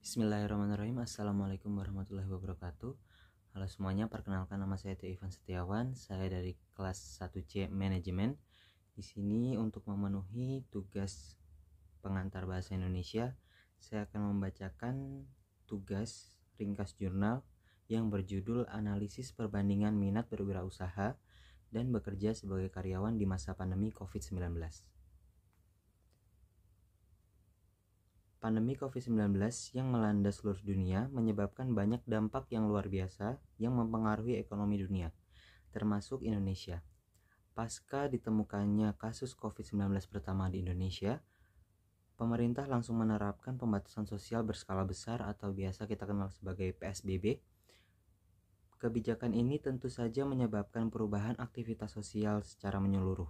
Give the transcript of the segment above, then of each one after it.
Bismillahirrahmanirrahim. Assalamualaikum warahmatullahi wabarakatuh. Halo semuanya, perkenalkan nama saya Ivan Setiawan. Saya dari kelas 1C Manajemen. Di sini untuk memenuhi tugas pengantar bahasa Indonesia, saya akan membacakan tugas ringkas jurnal yang berjudul Analisis Perbandingan Minat Berwirausaha dan Bekerja sebagai Karyawan di Masa Pandemi COVID-19. Pandemi COVID-19 yang melanda seluruh dunia menyebabkan banyak dampak yang luar biasa yang mempengaruhi ekonomi dunia, termasuk Indonesia. Pasca ditemukannya kasus COVID-19 pertama di Indonesia, pemerintah langsung menerapkan pembatasan sosial berskala besar atau biasa kita kenal sebagai PSBB. Kebijakan ini tentu saja menyebabkan perubahan aktivitas sosial secara menyeluruh,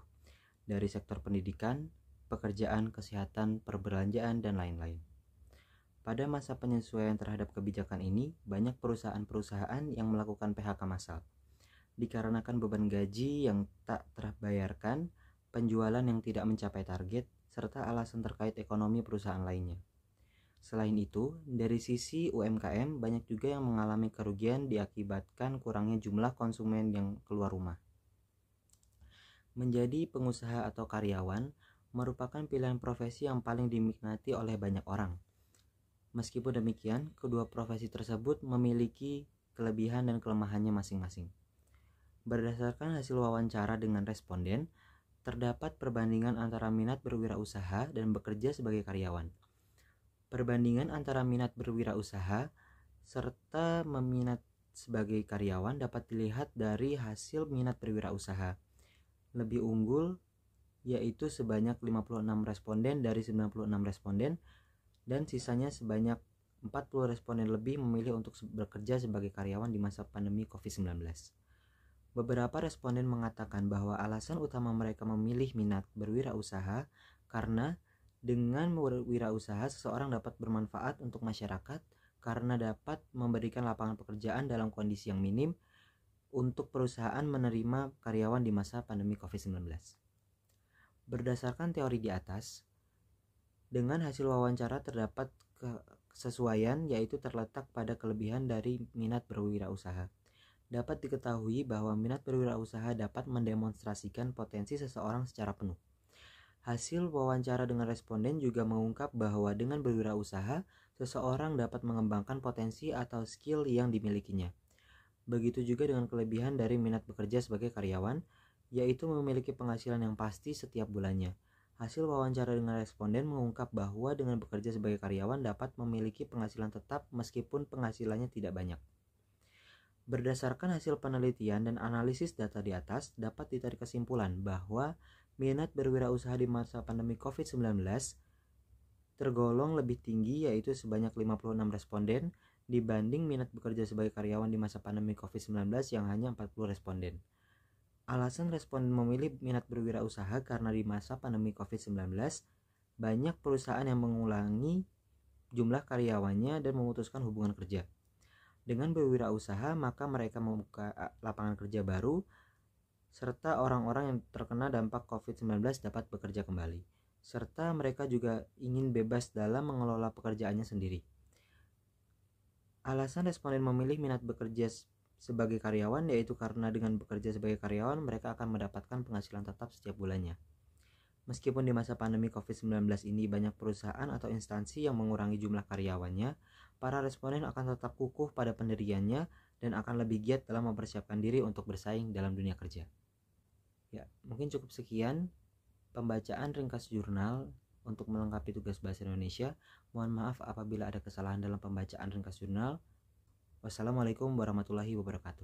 dari sektor pendidikan, pekerjaan, kesehatan, perbelanjaan, dan lain-lain. Pada masa penyesuaian terhadap kebijakan ini, banyak perusahaan-perusahaan yang melakukan PHK massal. Dikarenakan beban gaji yang tak terbayarkan, penjualan yang tidak mencapai target, serta alasan terkait ekonomi perusahaan lainnya. Selain itu, dari sisi UMKM, banyak juga yang mengalami kerugian diakibatkan kurangnya jumlah konsumen yang keluar rumah. Menjadi pengusaha atau karyawan merupakan pilihan profesi yang paling diminati oleh banyak orang. Meskipun demikian, kedua profesi tersebut memiliki kelebihan dan kelemahannya masing-masing. Berdasarkan hasil wawancara dengan responden, terdapat perbandingan antara minat berwirausaha dan bekerja sebagai karyawan. Perbandingan antara minat berwirausaha serta meminat sebagai karyawan dapat dilihat dari hasil minat berwirausaha. Lebih unggul yaitu sebanyak 56 responden dari 96 responden, dan sisanya sebanyak 40 responden lebih memilih untuk bekerja sebagai karyawan di masa pandemi COVID-19. Beberapa responden mengatakan bahwa alasan utama mereka memilih minat berwirausaha karena dengan berwirausaha seseorang dapat bermanfaat untuk masyarakat karena dapat memberikan lapangan pekerjaan dalam kondisi yang minim untuk perusahaan menerima karyawan di masa pandemi COVID-19. Berdasarkan teori di atas, dengan hasil wawancara terdapat kesesuaian yaitu terletak pada kelebihan dari minat berwirausaha. Dapat diketahui bahwa minat berwirausaha dapat mendemonstrasikan potensi seseorang secara penuh. Hasil wawancara dengan responden juga mengungkap bahwa dengan berwirausaha, seseorang dapat mengembangkan potensi atau skill yang dimilikinya. Begitu juga dengan kelebihan dari minat bekerja sebagai karyawan, yaitu memiliki penghasilan yang pasti setiap bulannya. Hasil wawancara dengan responden mengungkap bahwa dengan bekerja sebagai karyawan dapat memiliki penghasilan tetap meskipun penghasilannya tidak banyak. Berdasarkan hasil penelitian dan analisis data di atas, dapat ditarik kesimpulan bahwa minat berwirausaha di masa pandemi COVID-19 tergolong lebih tinggi, yaitu sebanyak 56 responden dibanding minat bekerja sebagai karyawan di masa pandemi COVID-19 yang hanya 40 responden. Alasan responden memilih minat berwirausaha karena di masa pandemi COVID-19 banyak perusahaan yang mengurangi jumlah karyawannya dan memutuskan hubungan kerja. Dengan berwirausaha, maka mereka membuka lapangan kerja baru serta orang-orang yang terkena dampak COVID-19 dapat bekerja kembali. Serta mereka juga ingin bebas dalam mengelola pekerjaannya sendiri. Alasan responden memilih minat bekerja sebagai karyawan yaitu karena dengan bekerja sebagai karyawan mereka akan mendapatkan penghasilan tetap setiap bulannya. Meskipun di masa pandemi COVID-19 ini banyak perusahaan atau instansi yang mengurangi jumlah karyawannya, para responden akan tetap kukuh pada pendiriannya dan akan lebih giat dalam mempersiapkan diri untuk bersaing dalam dunia kerja. Ya, mungkin cukup sekian pembacaan ringkas jurnal untuk melengkapi tugas bahasa Indonesia. Mohon maaf apabila ada kesalahan dalam pembacaan ringkas jurnal. Wassalamualaikum warahmatullahi wabarakatuh.